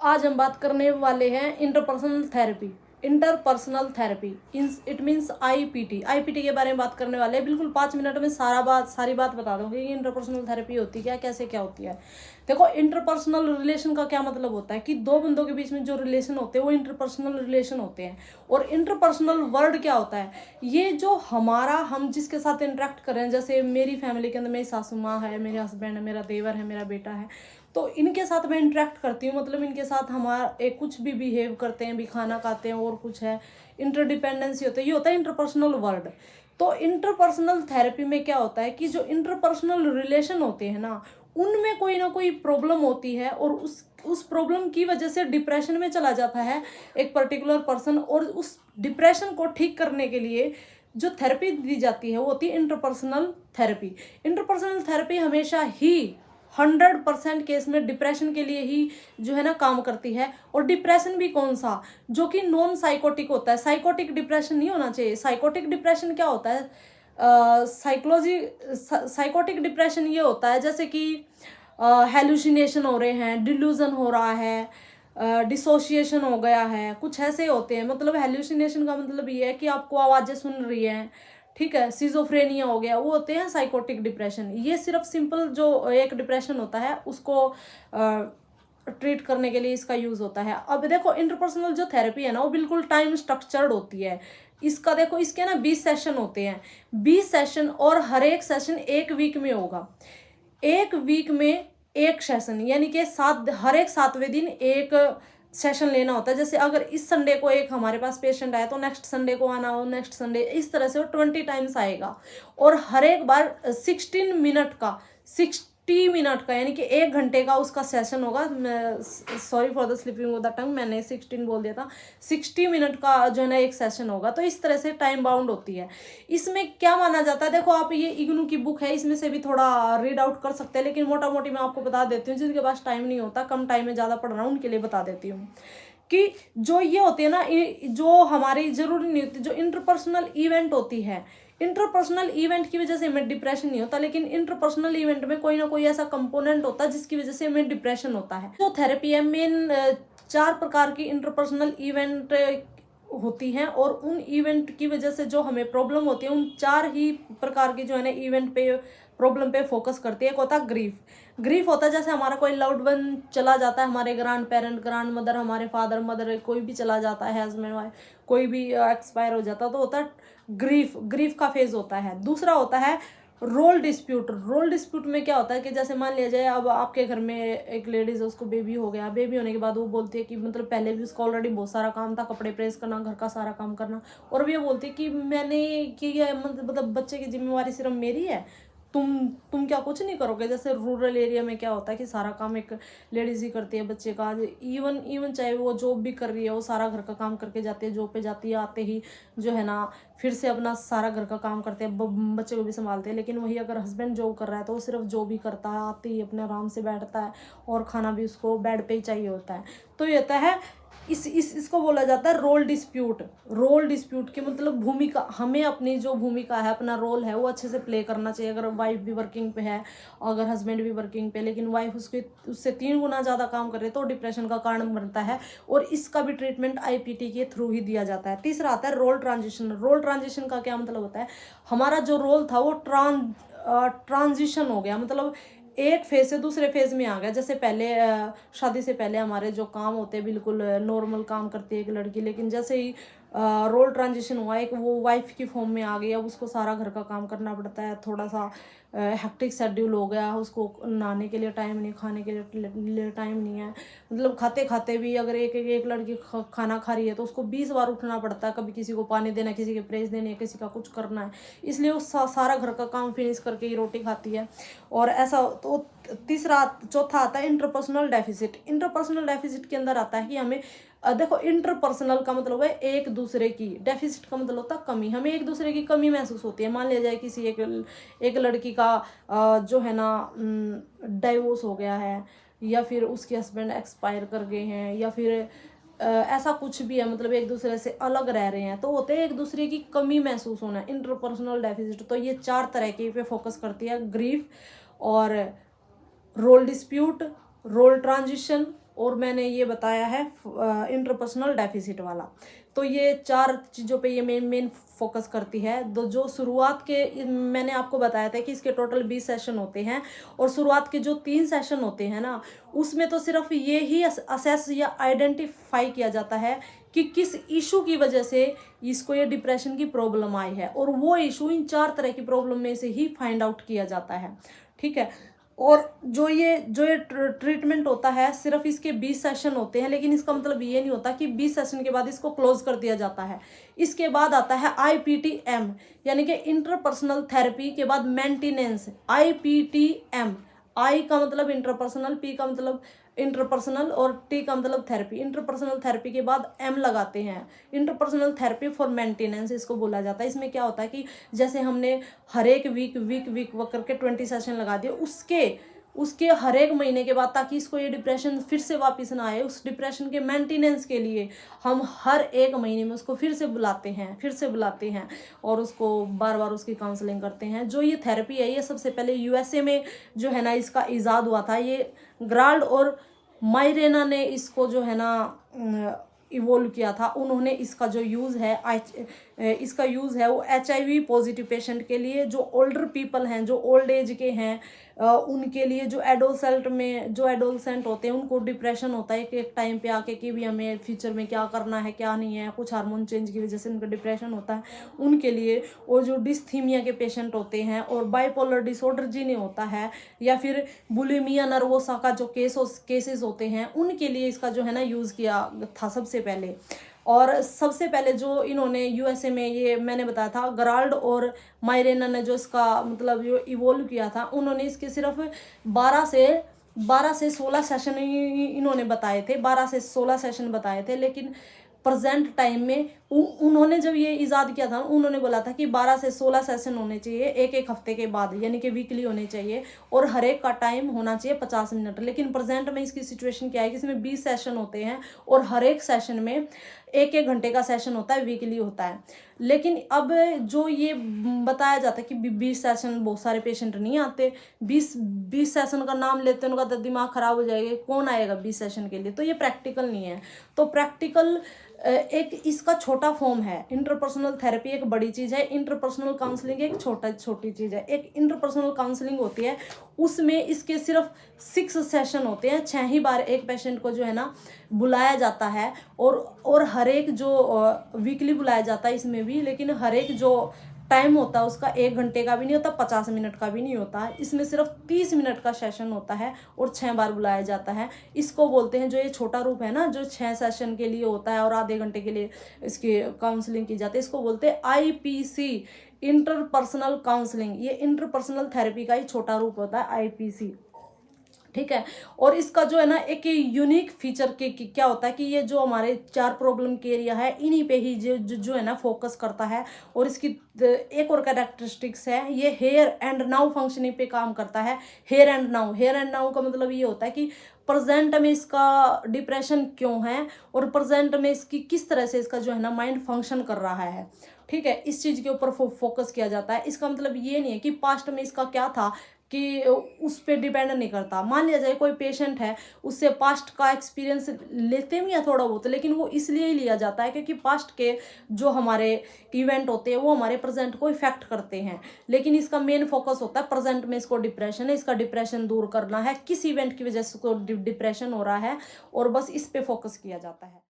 आज हम बात करने वाले हैं interpersonal therapy. Interpersonal therapy it means IPT. IPT के बारे में बात करने वाले हैं। बिल्कुल 5 मिनट में सारी बात बता दूंगी कि इंटरपर्सनल थेरेपी होती क्या, कैसे क्या होती है। देखो, इंटरपर्सनल रिलेशन का क्या मतलब होता है कि दो बंदों के बीच में जो रिलेशन होते हैं वो इंटरपर्सनल रिलेशन होते हैं। और इंटरपर्सनल वर्ड क्या होता है, ये जो हम जिसके साथ इंटरेक्ट कर रहे हैं, जैसे मेरी फैमिली के अंदर मेरी सासू माँ है, मेरे हस्बैंड है, मेरा देवर है, मेरा बेटा है, तो इनके साथ मैं इंटरेक्ट करती हूँ। मतलब इनके साथ हमारा एक कुछ भी बिहेव करते हैं, भी खाना खाते हैं और कुछ है, इंटरडिपेंडेंसी होता है, ये होता है इंटरपर्सनल वर्ड। तो इंटरपर्सनल थेरेपी में क्या होता है कि जो इंटरपर्सनल रिलेशन होते हैं ना, उनमें कोई ना कोई प्रॉब्लम होती है और उस प्रॉब्लम की वजह से डिप्रेशन में चला जाता है एक पर्टिकुलर पर्सन। और उस डिप्रेशन को ठीक करने के लिए जो थेरेपी दी जाती है वो होती है इंटरपर्सनल थेरेपी। इंटरपर्सनल थेरेपी हमेशा ही 100% केस में डिप्रेशन के लिए ही जो है ना काम करती है। और डिप्रेशन भी कौन सा, जो कि नॉन साइकोटिक होता है। साइकोटिक डिप्रेशन नहीं होना चाहिए। साइकोटिक डिप्रेशन क्या होता है, साइकोटिक डिप्रेशन ये होता है जैसे कि हेलुसिनेशन हो रहे हैं, डिल्यूजन हो रहा है, डिसोशिएशन हो गया है, कुछ ऐसे होते हैं। मतलब हेलुसिनेशन का मतलब ये है कि आपको आवाज़ें सुन रही हैं, ठीक है। सिजोफ्रेनिया हो गया, वो होते हैं साइकोटिक डिप्रेशन। ये सिर्फ सिंपल जो एक डिप्रेशन होता है उसको ट्रीट करने के लिए इसका यूज होता है। अब देखो, इंटरपर्सनल जो थेरेपी है ना, वो बिल्कुल टाइम स्ट्रक्चर्ड होती है। इसका देखो, इसके ना 20 सेशन होते हैं, 20 सेशन, और हर एक सेशन एक वीक में होगा। एक वीक में एक सेशन, यानी कि हर एक 7वें दिन एक सेशन लेना होता है। जैसे अगर इस संडे को एक हमारे पास पेशेंट आया तो नेक्स्ट संडे को आना हो, नेक्स्ट संडे, इस तरह से वो 20 टाइम्स आएगा। और हर एक बार 60 मिनट का यानी कि 1 घंटे का उसका सेशन होगा। Sorry for the slipping of the tongue, मैंने 16 बोल दिया था। 60 मिनट का जो है ना एक सेशन होगा। तो इस तरह से टाइम बाउंड होती है। इसमें क्या माना जाता है, देखो आप ये इग्नू की बुक है, इसमें से भी थोड़ा रीड आउट कर सकते हैं, लेकिन मोटा मोटी मैं आपको बता देती हूँ। जिनके पास टाइम नहीं होता, कम टाइम में ज़्यादा पढ़ रहा हूँ, उनके लिए बता देती हूँ कि जो ये होती है ना, जो हमारी जरूरी नहीं होती, जो इंटरपर्सनल इवेंट होती है, इंटरपर्सनल इवेंट की वजह से हमें डिप्रेशन नहीं होता, लेकिन इंटरपर्सनल इवेंट में कोई ना कोई ऐसा कंपोनेंट होता है जिसकी वजह से हमें डिप्रेशन होता है। तो थेरेपी है मेन 4 प्रकार की इंटरपर्सनल इवेंट होती हैं। और उन इवेंट की वजह से जो हमें प्रॉब्लम होती है, उन 4 ही प्रकार की जो है ना इवेंट पे प्रॉब्लम पे फोकस करती है। एक होता है ग्रीफ। ग्रीफ होता है जैसे हमारा कोई लव्ड वन चला जाता है, हमारे ग्रैंड पेरेंट, ग्रैंड मदर, हमारे फादर मदर, कोई भी चला जाता है, हस्बैंड वाइफ, कोई भी एक्सपायर हो जाता है, तो होता है ग्रीफ। ग्रीफ का फेज होता है। दूसरा होता है रोल डिस्प्यूट। रोल डिस्प्यूट में क्या होता है कि जैसे मान लिया जाए, अब आपके घर में एक लेडीज है, उसको बेबी हो गया। बेबी होने के बाद वो बोलती है कि मतलब पहले भी उसका ऑलरेडी बहुत सारा काम था, कपड़े प्रेस करना, घर का सारा काम करना, और अब ये बोलती है कि मैंने किया, मतलब बच्चे की जिम्मेवारी सिर्फ मेरी है, तुम क्या कुछ नहीं करोगे। जैसे रूरल एरिया में क्या होता है कि सारा काम एक लेडीज ही करती है बच्चे का। इवन चाहे वो जॉब भी कर रही है, वो सारा घर का काम करके जाती है, जॉब पे जाती है, आते ही जो है ना फिर से अपना सारा घर का काम करते हैं, बच्चे को भी संभालते हैं। लेकिन वही अगर हस्बैंड जॉब कर रहा है तो वो सिर्फ जॉब ही करता है, आते ही अपने आराम से बैठता है, और खाना भी उसको बेड पे ही चाहिए होता है। तो ये होता है इसको बोला जाता है रोल डिस्प्यूट। रोल डिस्प्यूट की मतलब भूमिका, हमें अपनी जो भूमिका है, अपना रोल है, वो अच्छे से प्ले करना चाहिए। अगर वाइफ भी वर्किंग पे है, अगर हस्बैंड भी वर्किंग पे, लेकिन वाइफ उससे 3 गुना ज़्यादा काम कर रही है, तो डिप्रेशन का कारण बनता है। और इसका भी ट्रीटमेंट आईपीटी के थ्रू ही दिया जाता है। तीसरा आता है रोल ट्रांजिशन। रोल ट्रांजिशन का क्या मतलब होता है, हमारा जो रोल था वो ट्रांजिशन हो गया, मतलब एक फेज से दूसरे फेज में आ गया। जैसे पहले शादी से पहले हमारे जो काम होते हैं बिल्कुल नॉर्मल काम करती है एक लड़की, लेकिन जैसे ही रोल ट्रांजिशन हुआ, एक वो वाइफ की फॉर्म में आ गई, अब उसको सारा घर का काम करना पड़ता है, थोड़ा सा हेक्टिक शेड्यूल हो गया, उसको नहाने के लिए टाइम नहीं, खाने के लिए टाइम नहीं है। मतलब खाते खाते भी अगर एक लड़की खाना खा रही है तो उसको 20 बार उठना पड़ता है, कभी किसी को पानी देना, किसी के प्रेस देने, किसी का कुछ करना है, इसलिए वो सारा घर का काम फिनिश करके ही रोटी खाती है। और ऐसा तो चौथा आता है इंटरपर्सनल डेफिसिट। इंटरपर्सनल डेफिसिट के अंदर आता है कि हमें देखो, इंटरपर्सनल का मतलब है एक दूसरे की, डेफिसिट का मतलब होता है कमी, हमें एक दूसरे की कमी महसूस होती है। मान लिया जाए किसी एक लड़की का जो है ना डाइवोर्स हो गया है, या फिर उसके हस्बैंड एक्सपायर कर गए हैं, या फिर ऐसा कुछ भी है, मतलब एक दूसरे से अलग रह रहे हैं, तो होते हैं एक दूसरे की कमी महसूस होना, इंटरपर्सनल डेफिसिट। तो ये 4 तरह के पे फोकस करती है, ग्रीफ और रोल डिस्प्यूट, रोल ट्रांजिशन और मैंने ये बताया है इंटरपर्सनल डेफिसिट वाला। तो ये 4 चीज़ों पे ये मेन फोकस करती है। तो जो शुरुआत के मैंने आपको बताया था कि इसके टोटल 20 सेशन होते हैं, और शुरुआत के जो 3 सेशन होते हैं ना, उसमें तो सिर्फ ये ही असेस या आइडेंटिफाई किया जाता है कि किस इशू की वजह से इसको ये डिप्रेशन की प्रॉब्लम आई है, और वो इशू इन 4 तरह की प्रॉब्लम में से ही फाइंड आउट किया जाता है। ठीक है। और जो ये ट्रीटमेंट होता है, सिर्फ इसके 20 सेशन होते हैं, लेकिन इसका मतलब ये नहीं होता कि 20 सेशन के बाद इसको क्लोज कर दिया जाता है। इसके बाद आता है IPTM, यानी कि इंटरपर्सनल थेरेपी के बाद मेंटेनेंस। IPTM, आई का मतलब इंटरपर्सनल, पी का मतलब इंटरपर्सनल और टी का मतलब थेरेपी। इंटरपर्सनल थेरेपी के बाद एम लगाते हैं, इंटरपर्सनल थेरेपी फॉर मेंटेनेंस इसको बोला जाता है। इसमें क्या होता है कि जैसे हमने हर एक वीक करके 20 सेशन लगा दिए, उसके हर एक महीने के बाद, ताकि इसको ये डिप्रेशन फिर से वापस ना आए, उस डिप्रेशन के मेंटेनेंस के लिए हम हर एक महीने में उसको फिर से बुलाते हैं और उसको बार बार उसकी काउंसलिंग करते हैं। जो ये थेरेपी है, ये सबसे पहले USA में जो है ना इसका इजाद हुआ था। ये ग्राल्ड और मायरेना ने इसको जो है ना इवोल्व किया था। उन्होंने इसका जो यूज़ है वो HIV पॉजिटिव पेशेंट के लिए, जो ओल्डर पीपल हैं, जो ओल्ड एज के हैं, उनके लिए, जो एडोलसेंट होते हैं, उनको डिप्रेशन होता है एक टाइम पे आके कि भी हमें फ्यूचर में क्या करना है क्या नहीं है, कुछ हार्मोन चेंज की वजह से उनका डिप्रेशन होता है, उनके लिए। और जो डिस्थीमिया के पेशेंट होते हैं, और बाइपोलर डिसऑर्डर जिन्हें होता है, या फिर बुलिमिया नर्वोसा का जो केसेस होते हैं, उनके लिए इसका जो है ना यूज़ किया था सबसे पहले। और सबसे पहले जो इन्होंने USA में, ये मैंने बताया था, गराल्ड और मायरेना ने जो इसका मतलब जो इवोल्व किया था, उन्होंने इसके सिर्फ 12 से 16 सेशन इन्होंने बताए थे, 12 से 16 सेशन बताए थे। लेकिन प्रेजेंट टाइम में उन्होंने जब ये इजाद किया था, उन्होंने बोला था कि 12 से 16 सेशन होने चाहिए एक हफ्ते के बाद, यानी कि वीकली होने चाहिए, और हर एक का टाइम होना चाहिए 50 मिनट। लेकिन प्रेजेंट में इसकी सिचुएशन क्या है कि इसमें 20 सेशन होते हैं, और हर एक सेशन में एक घंटे का सेशन होता है, वीकली होता है। लेकिन अब जो ये बताया जाता है कि 20 सेशन, बहुत सारे पेशेंट नहीं आते, 20 सेशन का नाम लेते हैं, उनका तो दिमाग खराब हो जाएगा, कौन आएगा 20 सेशन के लिए। तो ये प्रैक्टिकल नहीं है। तो प्रैक्टिकल एक इसका छोटा फॉर्म है। इंटरपर्सनल थेरेपी एक बड़ी चीज़ है, इंटरपर्सनल काउंसलिंग एक छोटी चीज़ है। एक इंटरपर्सनल काउंसलिंग होती है, उसमें इसके सिर्फ 6 सेशन होते हैं, 6 ही बार एक पेशेंट को जो है ना बुलाया जाता है, और हर एक जो वीकली बुलाया जाता है इसमें भी। लेकिन हर एक जो टाइम होता है उसका 1 घंटे का भी नहीं होता, 50 मिनट का भी नहीं होता। इसमें सिर्फ 30 मिनट का सेशन होता है, और 6 बार बुलाया जाता है। इसको बोलते हैं, जो ये छोटा रूप है ना, जो 6 सेशन के लिए होता है और आधे घंटे के लिए इसकी काउंसलिंग की जाती है, इसको बोलते हैं IPC, इंटरपर्सनल काउंसलिंग। ये इंटरपर्सनल थेरेपी का ही छोटा रूप होता है, IPC। ठीक है। और इसका जो है ना एक यूनिक फीचर के क्या होता है कि ये जो हमारे 4 प्रॉब्लम के एरिया है, इन्हीं पे ही जो है ना फोकस करता है। और इसकी एक और कैरेक्टरिस्टिक्स है, ये हेयर एंड नाउ फंक्शनिंग पे काम करता है। हेयर एंड नाउ का मतलब ये होता है कि प्रेजेंट में इसका डिप्रेशन क्यों है, और प्रेजेंट में इसकी किस तरह से इसका जो है ना माइंड फंक्शन कर रहा है। ठीक है, इस चीज़ के ऊपर फोकस किया जाता है। इसका मतलब ये नहीं है कि पास्ट में इसका क्या था, कि उस पर डिपेंड नहीं करता। मान लिया जाए कोई पेशेंट है, उससे पास्ट का एक्सपीरियंस लेते भी हैं थोड़ा बहुत, लेकिन वो इसलिए ही लिया जाता है क्योंकि पास्ट के जो हमारे इवेंट होते हैं वो हमारे प्रेजेंट को इफेक्ट करते हैं। लेकिन इसका मेन फोकस होता है प्रेजेंट में इसको डिप्रेशन है, इसका डिप्रेशन दूर करना है, किस इवेंट की वजह से इसको डिप्रेशन हो रहा है, और बस इस पे फोकस किया जाता है।